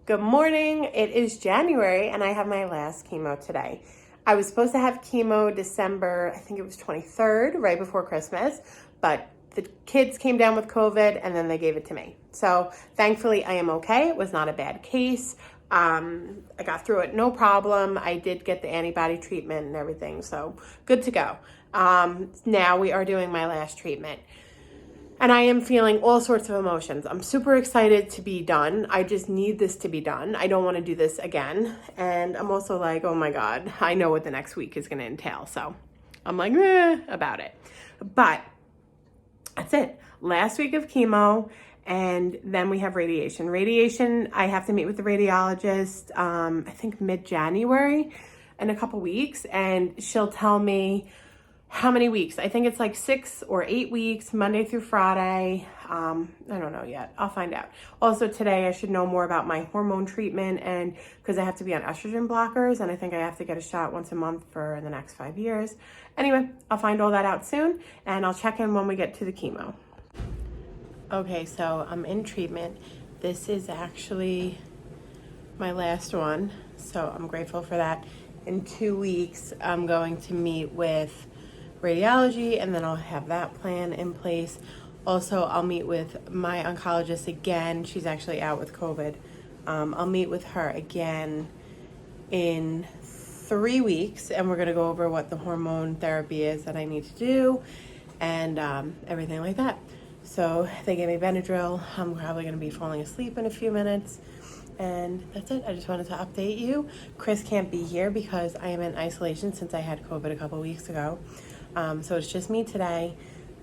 Good morning. It is January and I have my last chemo today. I was supposed to have chemo December, I think it was 23rd, right before Christmas, but the kids came down with COVID and then they gave it to me. So thankfully I am okay. It was not a bad case. I got through it, no problem. I did get the antibody treatment and everything, so good to go. Now we are doing my last treatment. And I am feeling all sorts of emotions. I'm super excited to be done. I just need this to be done. I don't want to do this again. And I'm also like, oh my God, I know what the next week is going to entail. So I'm like, about it. But that's it. Last week of chemo, and then we have radiation. Radiation, I have to meet with the radiologist, I think mid-January in a couple weeks, and she'll tell me how many weeks. I think it's like 6 or 8 weeks, Monday through Friday. I don't know yet. I'll find out. Also today, I should know more about my hormone treatment, and because I have to be on estrogen blockers, and I think I have to get a shot once a month for the next 5 years. Anyway, I'll find all that out soon, and I'll check in when we get to the chemo. Okay, so I'm in treatment. This is actually my last one, so I'm grateful for that. In 2 weeks, I'm going to meet with radiology, and then I'll have that plan in place. Also, I'll meet with my oncologist again. She's actually out with COVID. I'll meet with her again in 3 weeks, and we're gonna go over what the hormone therapy is that I need to do and everything like that. So they gave me Benadryl. I'm probably gonna be falling asleep in a few minutes. And that's it. I just wanted to update you. Chris can't be here because I am in isolation since I had COVID a couple weeks ago. So it's just me today.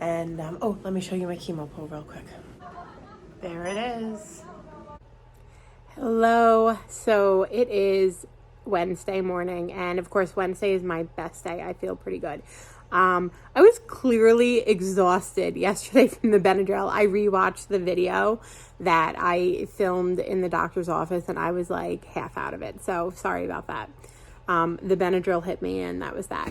And, oh, let me show you my chemo pole real quick. There it is. Hello. So it is Wednesday morning. And of course, Wednesday is my best day. I feel pretty good. I was clearly exhausted yesterday from the Benadryl. I rewatched the video that I filmed in the doctor's office and I was like half out of it. So sorry about that. The Benadryl hit me and that was that.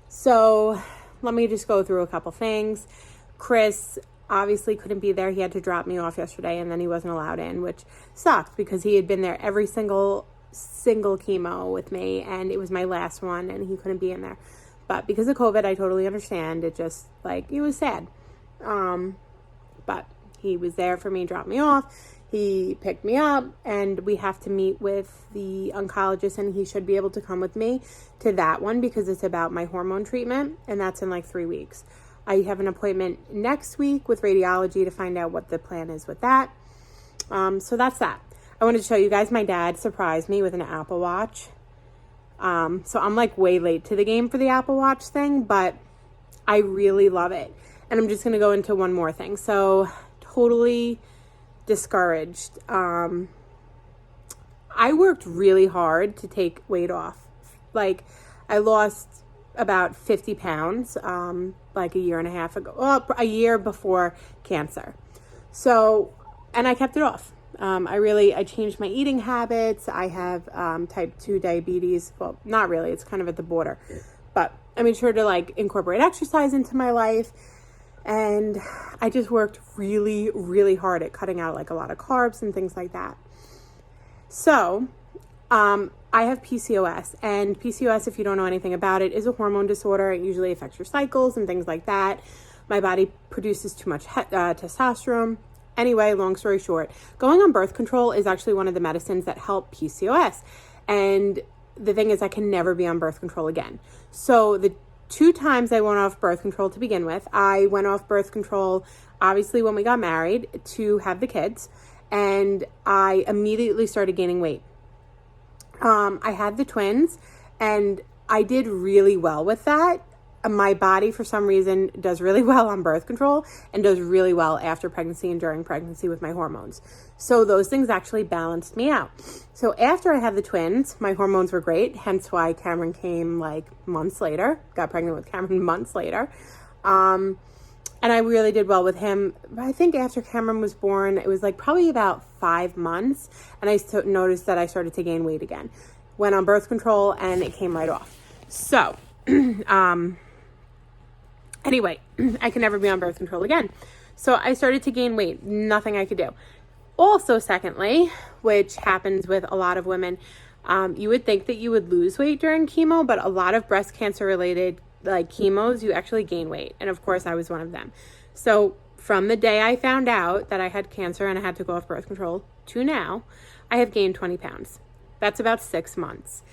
So let me just go through a couple things. Chris obviously couldn't be there. He had to drop me off yesterday and then he wasn't allowed in, which sucked because he had been there every single chemo with me and it was my last one and he couldn't be in there. But because of COVID, I totally understand. It just, like, it was sad. But he was there for me, dropped me off. He picked me up, and we have to meet with the oncologist, and he should be able to come with me to that one because it's about my hormone treatment, and that's in like 3 weeks. I have an appointment next week with radiology to find out what the plan is with that. So that's that. I wanted to show you guys, my dad surprised me with an Apple Watch. So I'm like way late to the game for the Apple Watch thing, but I really love it. And I'm just going to go into one more thing. So totally discouraged. I worked really hard to take weight off. Like I lost about 50 pounds, like a year and a half ago, a year before cancer. So, and I kept it off. I changed my eating habits. I have type 2 diabetes. Well, not really. It's kind of at the border. But I made sure to like incorporate exercise into my life. And I just worked really, really hard at cutting out like a lot of carbs and things like that. So I have PCOS. And PCOS, if you don't know anything about it, is a hormone disorder. It usually affects your cycles and things like that. My body produces too much testosterone. Anyway, long story short, going on birth control is actually one of the medicines that help PCOS. And the thing is, I can never be on birth control again. So the 2 times I went off birth control to begin with, I went off birth control, obviously, when we got married to have the kids. And I immediately started gaining weight. I had the twins, and I did really well with that. My body, for some reason, does really well on birth control and does really well after pregnancy and during pregnancy with my hormones. So those things actually balanced me out. So after I had the twins, my hormones were great, hence why Cameron came like months later. Got pregnant with Cameron months later. And I really did well with him. I think after Cameron was born, it was like probably about 5 months, and I noticed that I started to gain weight again. Went on birth control, and it came right off. So, anyway, I can never be on birth control again. So I started to gain weight. Nothing I could do. Also, secondly, which happens with a lot of women, you would think that you would lose weight during chemo, but a lot of breast cancer related like chemos, you actually gain weight. And of course, I was one of them. So from the day I found out that I had cancer and I had to go off birth control to now, I have gained 20 pounds. That's about 6 months.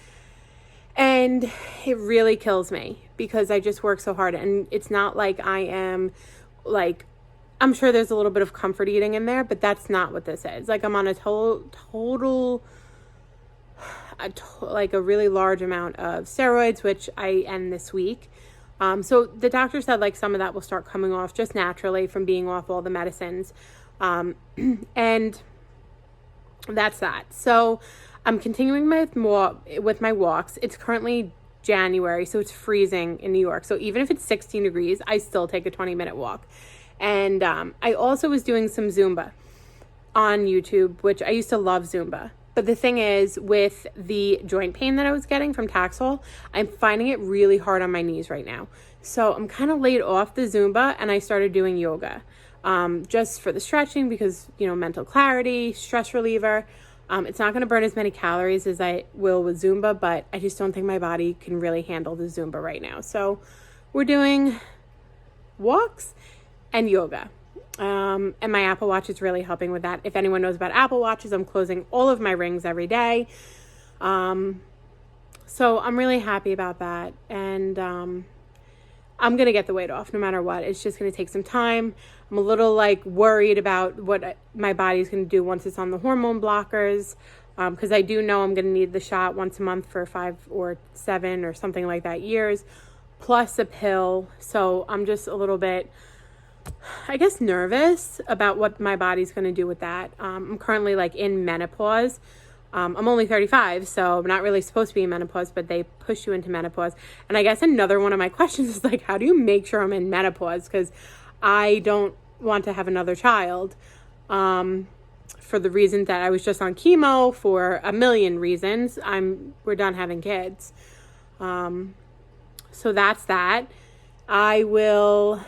And it really kills me because I just work so hard. And it's not like I am like, I'm sure there's a little bit of comfort eating in there, but that's not what this is. Like I'm on a like a really large amount of steroids, which I end this week. So the doctor said like some of that will start coming off just naturally from being off all the medicines. And that's that. So I'm continuing with my walks. It's currently January, so it's freezing in New York. So even if it's 16 degrees, I still take a 20-minute walk. And I also was doing some Zumba on YouTube, which I used to love Zumba. But the thing is, with the joint pain that I was getting from Taxol, I'm finding it really hard on my knees right now. So I'm kind of laid off the Zumba and I started doing yoga. Just for the stretching because, mental clarity, stress reliever. It's not going to burn as many calories as I will with Zumba, but I just don't think my body can really handle the Zumba right now. So we're doing walks and yoga. And my Apple Watch is really helping with that. If anyone knows about Apple Watches, I'm closing all of my rings every day. So I'm really happy about that. And I'm going to get the weight off no matter what. It's just going to take some time. I'm a little worried about what my body's going to do once it's on the hormone blockers. Because I do know I'm going to need the shot once a month for 5 or 7 or something like that years, plus a pill. So I'm just a little bit, I guess, nervous about what my body's going to do with that. I'm currently in menopause. I'm only 35, so I'm not really supposed to be in menopause, but they push you into menopause. And I guess another one of my questions is how do you make sure I'm in menopause? Because I don't want to have another child for the reason that I was just on chemo for a million reasons. We're done having kids. So that's that. I will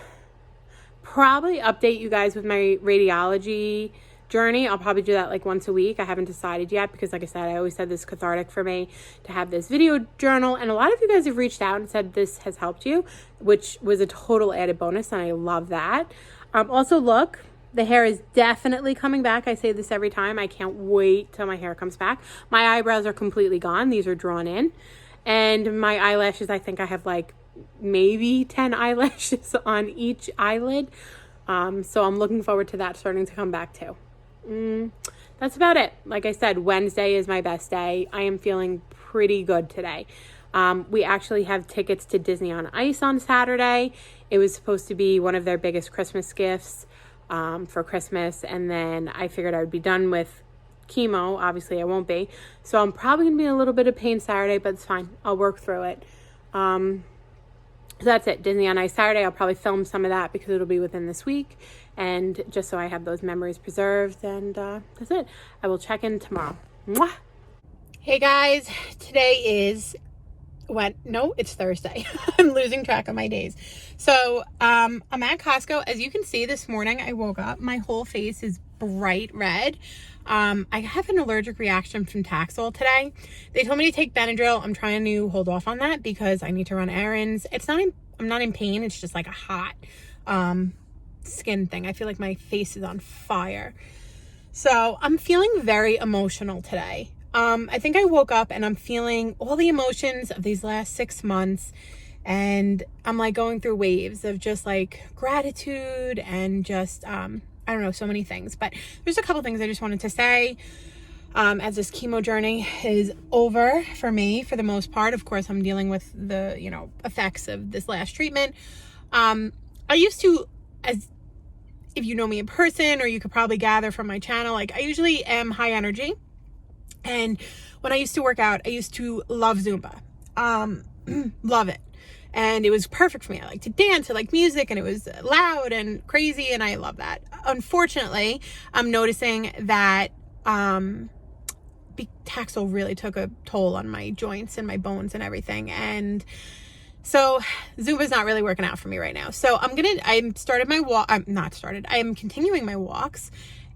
probably update you guys with my radiology journey. I'll probably do that once a week. I haven't decided yet because like I said, I always said this is cathartic for me to have this video journal, and a lot of you guys have reached out and said this has helped you, which was a total added bonus, and I love that. Also, look, the hair is definitely coming back. I say this every time. I can't wait till my hair comes back. My eyebrows are completely gone. These are drawn in, and my eyelashes, I think I have maybe 10 eyelashes on each eyelid. So I'm looking forward to that starting to come back too. That's about it. Like I said, Wednesday is my best day. I am feeling pretty good today. We actually have tickets to Disney on Ice on Saturday. It was supposed to be one of their biggest Christmas gifts for Christmas. And then I figured I would be done with chemo. Obviously I won't be. So I'm probably going to be in a little bit of pain Saturday, but it's fine. I'll work through it. So that's it. Disney on Ice Saturday. I'll probably film some of that because it'll be within this week. And just so I have those memories preserved. And that's it. I will check in tomorrow. Mwah! Hey guys, today is it's Thursday. I'm losing track of my days. So I'm at Costco. As you can see, this morning I woke up. My whole face is bright red. I have an allergic reaction from Taxol today. They told me to take Benadryl. I'm trying to hold off on that because I need to run errands. I'm not in pain. It's just a hot skin thing. I feel like my face is on fire. So I'm feeling very emotional today. I think I woke up and I'm feeling all the emotions of these last 6 months. And I'm going through waves of just gratitude and just, I don't know, so many things. But there's a couple things I just wanted to say. As this chemo journey is over for me, for the most part. Of course, I'm dealing with the, effects of this last treatment. I used to, as if you know me in person, or you could probably gather from my channel, I usually am high energy. And when I used to work out, I used to love Zumba. Love it. And it was perfect for me. I like to dance, I like music, and it was loud and crazy, and I love that. Unfortunately, I'm noticing that Taxol really took a toll on my joints and my bones and everything. And so Zumba's not really working out for me right now. So I am continuing my walks,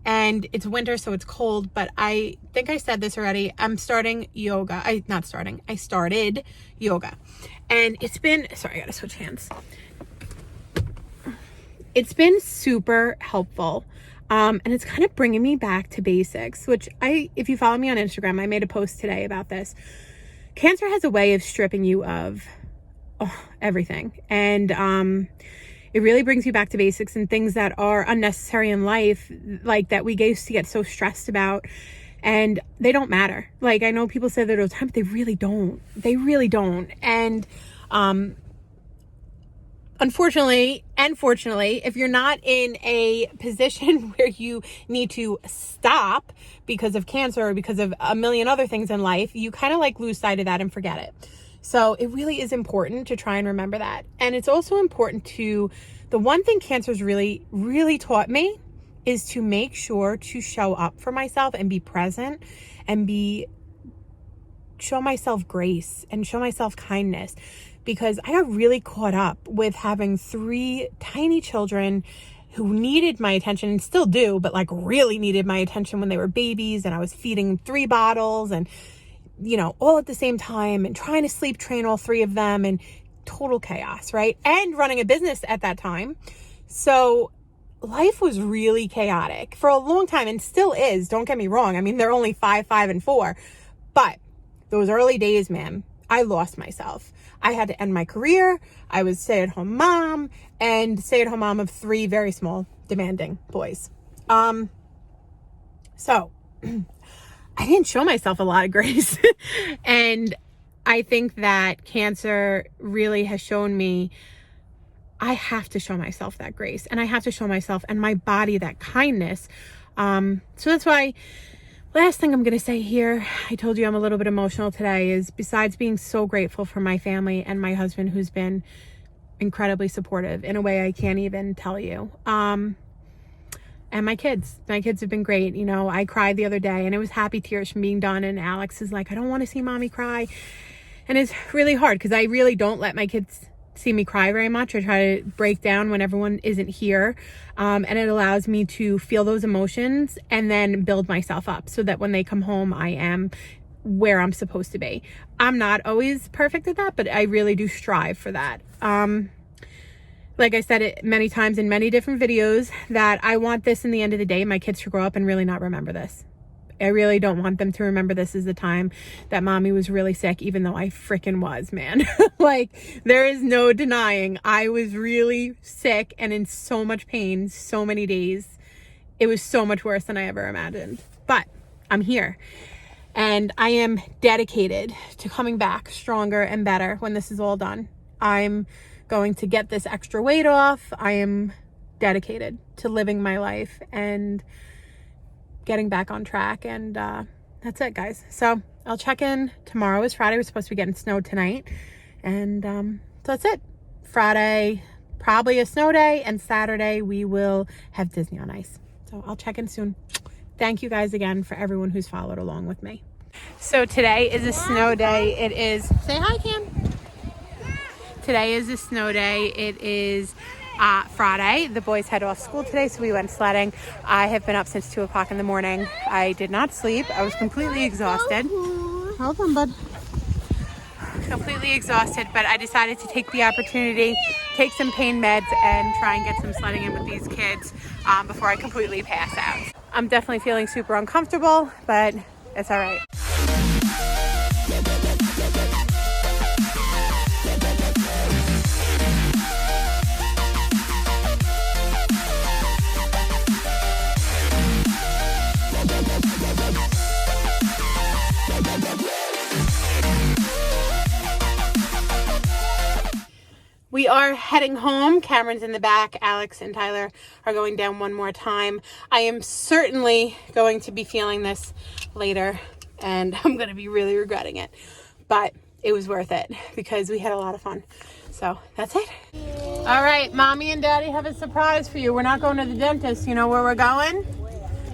and it's winter, so it's cold, but I think I said this already. I'm starting yoga. I started yoga, and it's been, sorry, I gotta switch hands. It's been super helpful. And it's kind of bringing me back to basics, which if you follow me on Instagram, I made a post today about this. Cancer has a way of stripping you of everything. And it really brings you back to basics and things that are unnecessary in life, like that we used to get so stressed about, and they don't matter. Like, I know people say that all the time, but they really don't. They really don't. And unfortunately and fortunately, if you're not in a position where you need to stop because of cancer or because of a million other things in life, you kind of like lose sight of that and forget it. So it really is important to try and remember that. And it's also important the one thing cancer's really, really taught me is to make sure to show up for myself and be present and show myself grace and show myself kindness. Because I got really caught up with having 3 tiny children who needed my attention and still do, but like really needed my attention when they were babies, and I was feeding 3 bottles and, all at the same time, and trying to sleep train all 3 of them, and total chaos, right? And running a business at that time. So life was really chaotic for a long time, and still is. Don't get me wrong. I mean, they're only 5, 5, and 4. But those early days, man, I lost myself. I had to end my career. I was stay-at-home mom, and stay-at-home mom of 3 very small, demanding boys. So I didn't show myself a lot of grace. And I think that cancer really has shown me I have to show myself that grace, and I have to show myself and my body that kindness. So that's why, last thing I'm going to say here, I told you I'm a little bit emotional today, is besides being so grateful for my family and my husband, who's been incredibly supportive in a way I can't even tell you. And my kids have been great. I cried the other day, and it was happy tears from being done. And Alex is like, I don't want to see mommy cry. And it's really hard because I really don't let my kids see me cry very much. I try to break down when everyone isn't here. And it allows me to feel those emotions and then build myself up so that when they come home, I am where I'm supposed to be. I'm not always perfect at that, but I really do strive for that. Like I said it many times in many different videos, that I want this in the end of the day, my kids to grow up and really not remember this. I really don't want them to remember this as the time that mommy was really sick, even though I freaking was, man. Like, there is no denying I was really sick and in so much pain so many days. It was so much worse than I ever imagined. But I'm here, and I am dedicated to coming back stronger and better when this is all done. I'm going to get this extra weight off. I am dedicated to living my life and getting back on track, and that's it, guys. So I'll check in. Tomorrow is Friday. We're supposed to be getting snow tonight, and so that's it. Friday, probably a snow day, and Saturday we will have Disney on Ice. So I'll check in soon. Thank you guys again for everyone who's followed along with me. So today is a snow day. It is, say hi, Cam. Today is a snow day. It is Friday. The boys had off school today, so we went sledding. I have been up since 2 o'clock in the morning. I did not sleep. I was completely exhausted. Hold on, bud. Completely exhausted, but I decided to take the opportunity, take some pain meds, and try and get some sledding in with these kids before I completely pass out. I'm definitely feeling super uncomfortable, but it's all right. We are heading home. Cameron's in the back. Alex and Tyler are going down one more time. I am certainly going to be feeling this later, and I'm going to be really regretting it. But it was worth it because we had a lot of fun. So that's it. All right, Mommy and Daddy have a surprise for you. We're not going to the dentist. You know where we're going?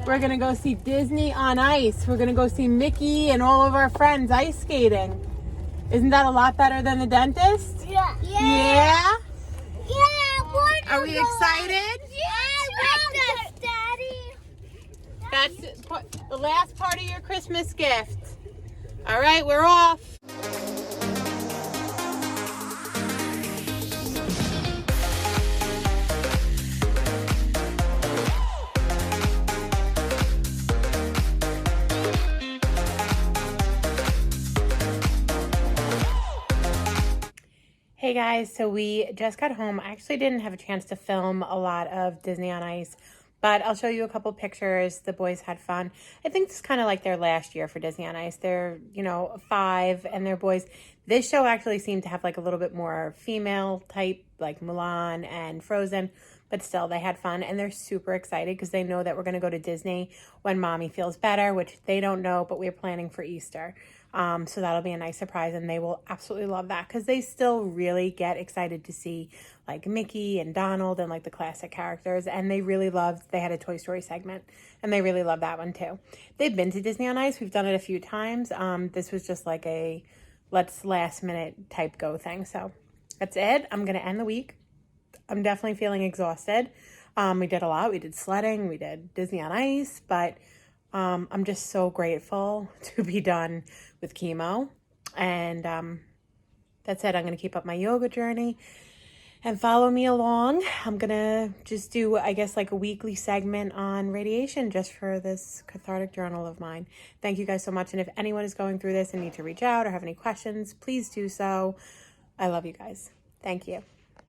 We're going to go see Disney on Ice. We're going to go see Mickey and all of our friends ice skating. Isn't that a lot better than the dentist? Yeah. Yeah? Yeah. Are we excited? Yeah, I want this, Daddy. That's the last part of your Christmas gift. All right, we're off. Hey guys, so we just got home. I actually didn't have a chance to film a lot of Disney on Ice, but I'll show you a couple pictures. The boys had fun. I think this is kind of like their last year for Disney on Ice. They're, 5 and they're boys. This show actually seemed to have like a little bit more female type, like Mulan and Frozen, but still they had fun and they're super excited because they know that we're going to go to Disney when mommy feels better, which they don't know, but we're planning for Easter. So that'll be a nice surprise and they will absolutely love that because they still really get excited to see like Mickey and Donald and like the classic characters, and they had a Toy Story segment and they really love that one too. They've been to Disney on Ice. We've done it a few times. This was just like a let's last minute type go thing. So that's it. I'm going to end the week. I'm definitely feeling exhausted. We did a lot. We did sledding, we did Disney on Ice, but I'm just so grateful to be done with chemo. And that's it. I'm going to keep up my yoga journey and follow me along. I'm going to just do, I guess, like a weekly segment on radiation just for this cathartic journal of mine. Thank you guys so much. And if anyone is going through this and need to reach out or have any questions, please do so. I love you guys. Thank you.